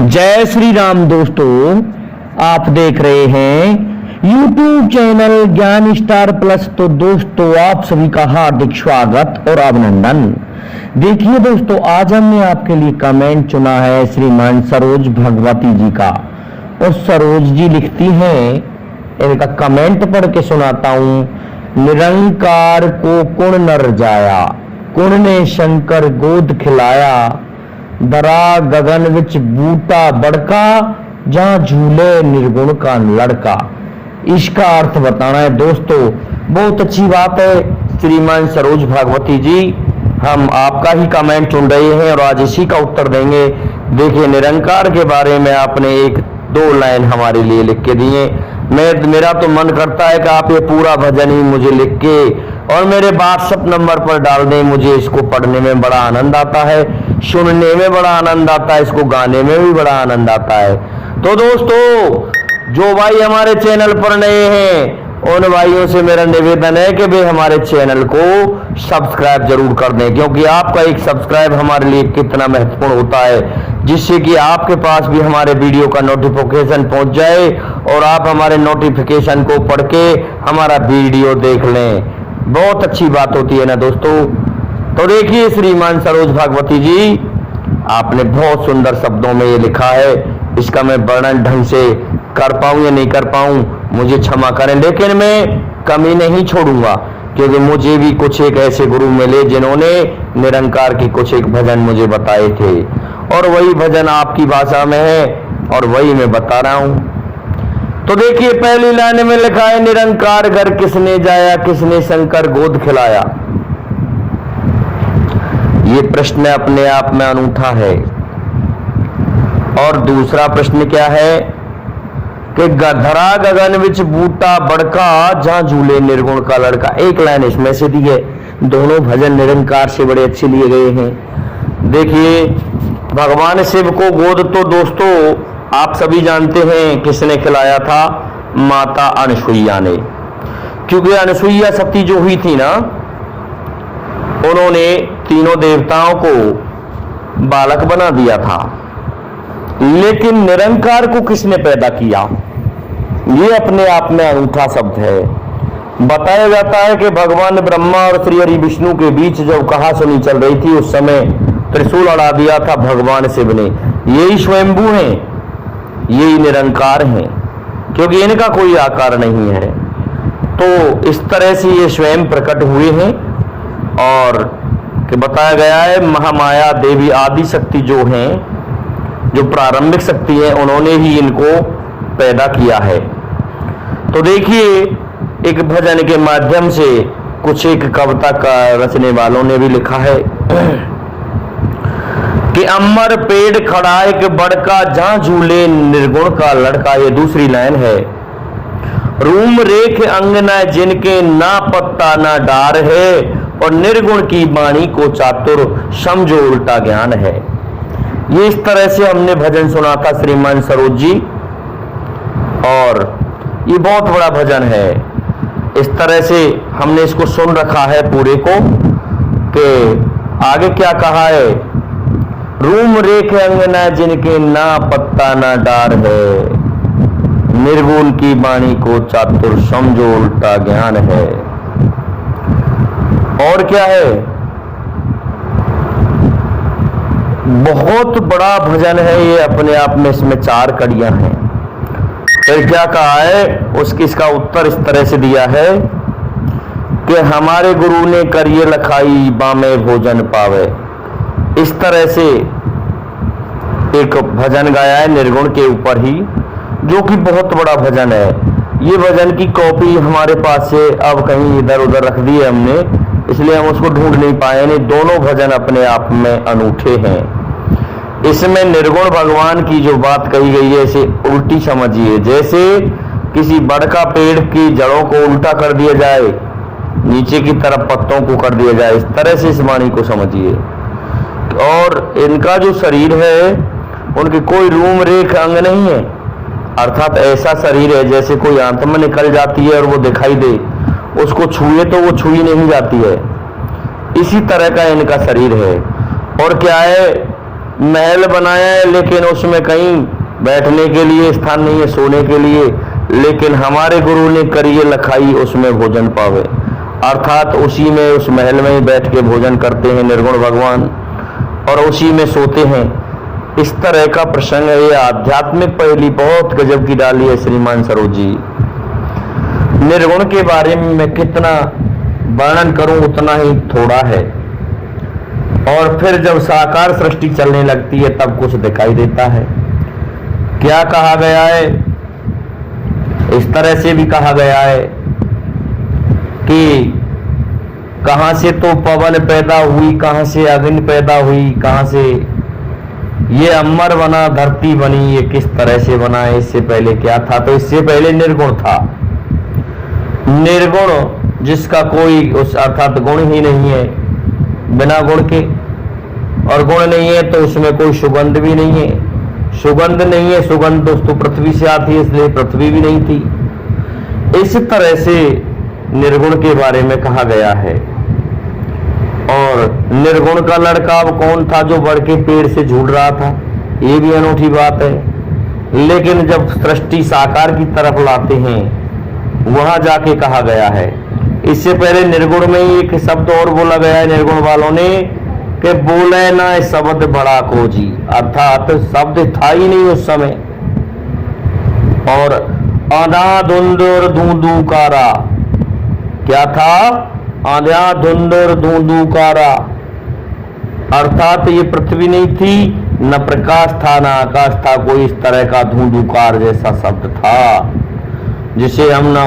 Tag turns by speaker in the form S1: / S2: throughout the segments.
S1: जय श्री राम दोस्तों, आप देख रहे हैं YouTube चैनल ज्ञान स्टार प्लस। तो दोस्तों, आप सभी का हार्दिक स्वागत और अभिनंदन। देखिए दोस्तों, आज हमने आपके लिए कमेंट चुना है श्रीमान सरोज भगवती जी का। और सरोज जी लिखती हैं, इनका कमेंट पढ़ के सुनाता हूं। निरंकार को कुण नर जाया, कुण ने शंकर गोद खिलाया। दरा गगन विच बूटा बड़का, जहां झूले निर्गुण का लड़का। इसका अर्थ बताना है दोस्तों। बहुत अच्छी बात है श्रीमान सरोज भागवती जी, हम आपका ही कमेंट चुन रहे हैं और आज इसी का उत्तर देंगे। देखिए, निरंकार के बारे में आपने एक दो लाइन हमारे लिए लिख के दिए। मेरा तो मन करता है कि आप ये पूरा भजन ही मुझे लिख के और मेरे व्हाट्सएप नंबर पर डाल दें। मुझे इसको पढ़ने में बड़ा आनंद आता है, सुनने में बड़ा आनंद आता है, इसको गाने में भी बड़ा आनंद आता है। तो दोस्तों, जो भाई हमारे चैनल पर नए हैं उन भाइयों से मेरा निवेदन है कि वे हमारे चैनल को सब्सक्राइब जरूर कर दें, क्योंकि आपका एक सब्सक्राइब हमारे लिए कितना महत्वपूर्ण होता है, जिससे कि आपके पास भी हमारे वीडियो का नोटिफिकेशन पहुंच जाए और आप हमारे नोटिफिकेशन को पढ़ के हमारा वीडियो देख लें। बहुत अच्छी बात होती है ना दोस्तों। तो देखिए श्रीमान सरोज भागवती जी, आपने बहुत सुंदर शब्दों में ये लिखा है। इसका मैं वर्णन ढंग से कर पाऊं या नहीं कर पाऊं मुझे क्षमा करें, लेकिन मैं कमी नहीं छोड़ूंगा, क्योंकि मुझे भी कुछ एक ऐसे गुरु मिले जिन्होंने निरंकार के कुछ एक भजन मुझे बताए थे और वही भजन आपकी भाषा में है और वही मैं बता रहा हूं। तो देखिए, पहली लाइन में लिखा है, निरंकार घर किसने जाया, किसने शंकर गोद खिलाया। ये प्रश्न अपने आप में अनूठा है। और दूसरा प्रश्न क्या है कि धरा गगन विच बूटा बड़का, जहां झूले निर्गुण का लड़का। एक लाइन इसमें से दी है। दोनों भजन निरंकार से बड़े अच्छे लिए गए हैं। देखिए, भगवान शिव को गोद तो दोस्तों आप सभी जानते हैं किसने खिलाया था, माता अनसुईया ने। क्योंकि अनसुईया सती जो हुई थी ना, उन्होंने तीनों देवताओं को बालक बना दिया था, लेकिन निरंकार को किसने पैदा किया, ये अपने आप में अनूठा शब्द है। बताया जाता है कि भगवान ब्रह्मा और श्री हरि विष्णु के बीच जब कहासुनी चल रही थी, उस समय त्रिशूल अड़ा दिया था भगवान शिव ने। यही स्वयंभू हैं, यही निरंकार हैं, क्योंकि इनका कोई आकार नहीं है। तो इस तरह से ये स्वयं प्रकट हुए हैं। और कि बताया गया है, महामाया देवी आदि शक्ति जो हैं, जो प्रारंभिक शक्ति है, उन्होंने ही इनको पैदा किया है। तो देखिए, एक भजन के माध्यम से कुछ एक कविता का रचने वालों ने भी लिखा है कि अमर पेड़ खड़ा एक बड़का, जहां झूले निर्गुण का लड़का। ये दूसरी लाइन है। रूम रेख अंगना जिनके ना पत्ता ना डार है, और निर्गुण की वाणी को चातुर समझो उल्टा ज्ञान है। ये इस तरह से हमने भजन सुना था श्रीमान सरोज जी, और ये बहुत बड़ा भजन है। इस तरह से हमने इसको सुन रखा है पूरे को, कि आगे क्या कहा है, रूम रेख अंगना जिनके ना पत्ता ना डार है, निर्गुण की वाणी को चातुर समझो उल्टा ज्ञान है। और क्या है, बहुत बड़ा भजन है ये अपने आप में। इसमें 4 कड़ियां हैं। फिर क्या कहा है, इसका उत्तर इस तरह से दिया है कि हमारे गुरु ने करिए लखाई, बामे भोजन पावे। इस तरह से एक भजन गाया है निर्गुण के ऊपर ही, जो कि बहुत बड़ा भजन है। ये भजन की कॉपी हमारे पास से अब कहीं इधर उधर रख दी है हमने, इसलिए हम उसको ढूंढ नहीं पाए। नहीं, दोनों भजन अपने आप में अनूठे हैं। इसमें निर्गुण भगवान की जो बात कही गई है, इसे उल्टी समझिए। जैसे किसी बड़का पेड़ की जड़ों को उल्टा कर दिया जाए, नीचे की तरफ पत्तों को कर दिया जाए, इस तरह से इस वाणी को समझिए। और इनका जो शरीर है, उनकी कोई रूम रेख अंग नहीं है, अर्थात ऐसा शरीर है जैसे कोई आत्मा निकल जाती है और वो दिखाई दे, उसको छुए तो वो छुई नहीं जाती है। इसी तरह का इनका शरीर है। और क्या है, महल बनाया है, लेकिन उसमें कहीं बैठने के लिए स्थान नहीं है, सोने के लिए। लेकिन हमारे गुरु ने करिए लखाई उसमें भोजन पावे, अर्थात उसी में, उस महल में ही बैठ के भोजन करते हैं निर्गुण भगवान और उसी में सोते हैं। इस तरह का प्रसंग है। ये आध्यात्मिक पहेली बहुत गजब की डाली है श्रीमान सरोज जी। निर्गुण के बारे में मैं कितना वर्णन करूं उतना ही थोड़ा है। और फिर जब साकार सृष्टि चलने लगती है तब कुछ दिखाई देता है। क्या कहा गया है? इस तरह से भी कहा गया है कि कहां से तो पवन पैदा हुई, कहां से अग्नि पैदा हुई, कहां से ये अमर बना, धरती बनी, ये किस तरह से बना है, इससे पहले क्या था? तो इससे पहले निर्गुण था। निर्गुण जिसका कोई उस अर्थात गुण ही नहीं है, बिना गुण के, और गुण नहीं है तो उसमें कोई सुगंध भी नहीं है। सुगंध नहीं है, सुगंध दोस्तों पृथ्वी से आती है, इसलिए पृथ्वी भी नहीं थी। इस तरह से निर्गुण के बारे में कहा गया है। और निर्गुण का लड़का अब कौन था जो बढ़ के पेड़ से झूल रहा था? ये भी अनूठी बात है। लेकिन जब सृष्टि साकार की तरफ लाते हैं वहां जाके कहा गया है। इससे पहले निर्गुण में ही एक शब्द और बोला गया है निर्गुण वालों ने कि बोले ना शब्द बड़ा खोजी, अर्थात शब्द था ही नहीं उस समय। और आधा धुंधुर धूंधूकारा, क्या था? आधा धुंधुर धूंधूकारा, अर्थात ये पृथ्वी नहीं थी, न प्रकाश था न आकाश था, कोई इस तरह का धूंधूकार जैसा शब्द था जिसे हम ना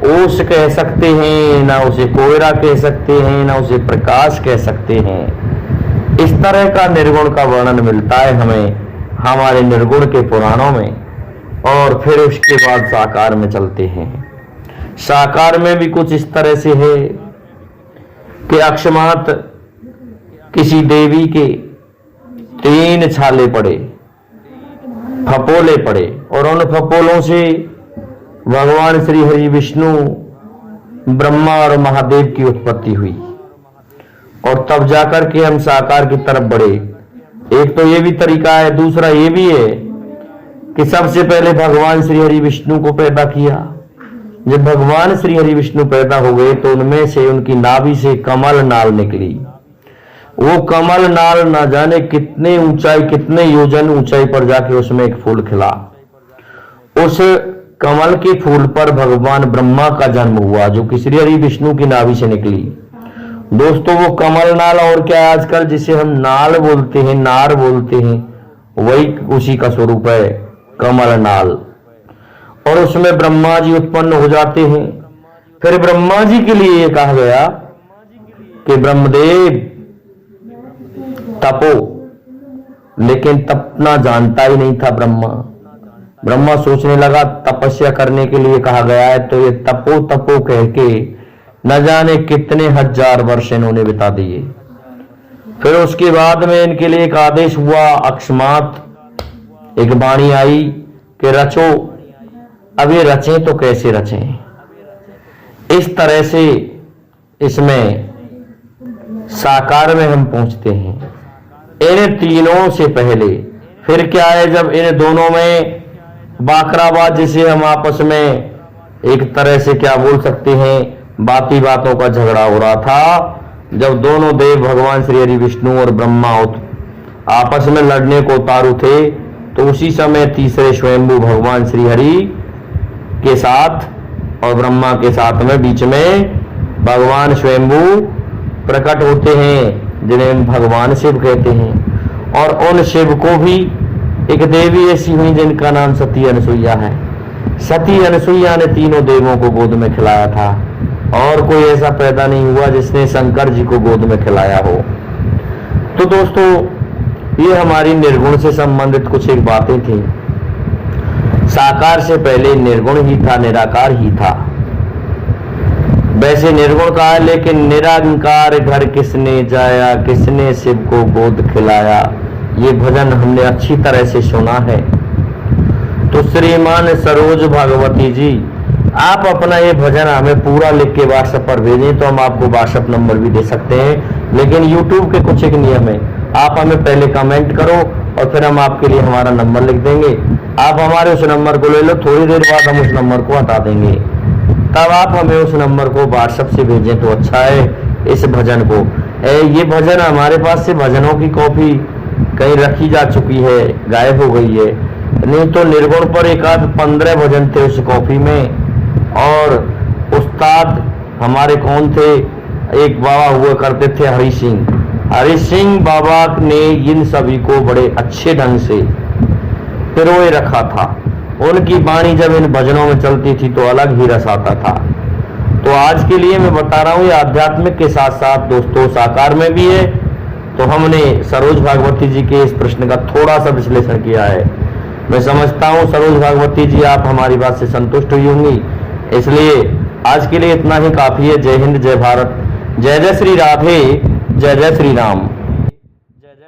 S1: ओस कह सकते हैं, ना उसे कोयरा कह सकते हैं, ना उसे प्रकाश कह सकते हैं। इस तरह का निर्गुण का वर्णन मिलता है हमें हमारे निर्गुण के पुराणों में। और फिर उसके बाद साकार में चलते हैं। साकार में भी कुछ इस तरह से है कि अक्षमात किसी देवी के 3 छाले पड़े, फपोले पड़े, और उन फपोलों से भगवान श्री हरि विष्णु ब्रह्मा और महादेव की उत्पत्ति हुई। और तब जाकर के हम साकार की तरफ बढ़े। एक तो ये भी तरीका है, दूसरा ये भी है कि सबसे पहले भगवान श्री हरि विष्णु को पैदा किया। जब भगवान श्री हरि विष्णु पैदा हो गए तो उनमें से, उनकी नाभि से कमल नाल निकली। वो कमल नाल ना जाने कितने ऊंचाई, कितने योजन ऊंचाई पर जाके उसमें एक फूल खिला। उस कमल के फूल पर भगवान ब्रह्मा का जन्म हुआ, जो कि श्री हरि विष्णु की नाभि से निकली। दोस्तों वो कमल नाल और क्या है, आजकल जिसे हम नाल बोलते हैं, नार बोलते हैं, वही उसी का स्वरूप है कमल नाल। और उसमें ब्रह्मा जी उत्पन्न हो जाते हैं। फिर ब्रह्मा जी के लिए ये कहा गया कि ब्रह्मदेव तपो, लेकिन तपना जानता ही नहीं था ब्रह्मा। ब्रह्मा सोचने लगा तपस्या करने के लिए कहा गया है, तो ये तपो तपो कह के न जाने कितने हजार वर्ष इन्होंने बिता दिए। फिर उसके बाद में इनके लिए एक आदेश हुआ, अक्षमात एक वाणी आई कि रचो। अब ये रचें तो कैसे रचें? इस तरह से इसमें साकार में हम पहुंचते हैं। इन तीनों से पहले फिर क्या है, जब इन दोनों में बाकराबाद, जिसे हम आपस में एक तरह से क्या बोल सकते हैं, बाती बातों का झगड़ा हो रहा था। जब दोनों देव भगवान श्री हरि विष्णु और ब्रह्मा आपस में लड़ने को उतारू थे, तो उसी समय तीसरे स्वयंभू भगवान श्री हरि के साथ और ब्रह्मा के साथ में बीच में भगवान स्वयंभू प्रकट होते हैं, जिन्हें भगवान शिव कहते हैं। और उन शिव को भी एक देवी ऐसी हुई जिनका नाम सती अनसुईया है। सती अनसुईया ने तीनों देवों को गोद में खिलाया था, और कोई ऐसा पैदा नहीं हुआ जिसने शंकर जी को गोद में खिलाया हो। तो दोस्तों ये हमारी निर्गुण से संबंधित कुछ एक बातें थी। साकार से पहले निर्गुण ही था, निराकार ही था। वैसे निर्गुण का है, लेकिन निराकार घर किसने जाया, किसने शिव को गोद खिलाया, ये भजन हमने अच्छी तरह से सुना है। तो श्रीमान सरोज भागवती जी, आप अपना ये भजन हमें पूरा लिख के व्हाट्सएप पर भेजें तो हम आपको व्हाट्सएप नंबर भी दे सकते हैं। लेकिन यूट्यूब के कुछ एक नियम है, आप हमें पहले कमेंट करो और फिर हम आपके लिए हमारा नंबर लिख देंगे। आप हमारे उस नंबर को ले लो, थोड़ी देर बाद हम उस नंबर को हटा देंगे, तब आप हमें उस नंबर को व्हाट्सएप से भेजें तो अच्छा है। इस भजन को, ये भजन हमारे पास से भजनों की कॉपी कहीं रखी जा चुकी है, गायब हो गई है, नहीं तो निर्गुण पर एक आध 15 भजन थे उस कॉपी में। और उस्ताद हमारे कौन थे, एक बाबा हुआ करते थे हरि सिंह। हरि सिंह बाबा ने इन सभी को बड़े अच्छे ढंग से पिरोए रखा था। उनकी वाणी जब इन भजनों में चलती थी तो अलग ही रस आता था। तो आज के लिए मैं बता रहा हूँ, ये आध्यात्मिक के साथ साथ दोस्तों साकार में भी है। तो हमने सरोज भागवती जी के इस प्रश्न का थोड़ा सा विश्लेषण किया है। मैं समझता हूँ सरोज भागवती जी आप हमारी बात से संतुष्ट हुई होंगी, इसलिए आज के लिए इतना ही काफी है। जय हिंद, जय भारत, जय जय श्री राधे, जय जय श्री राम।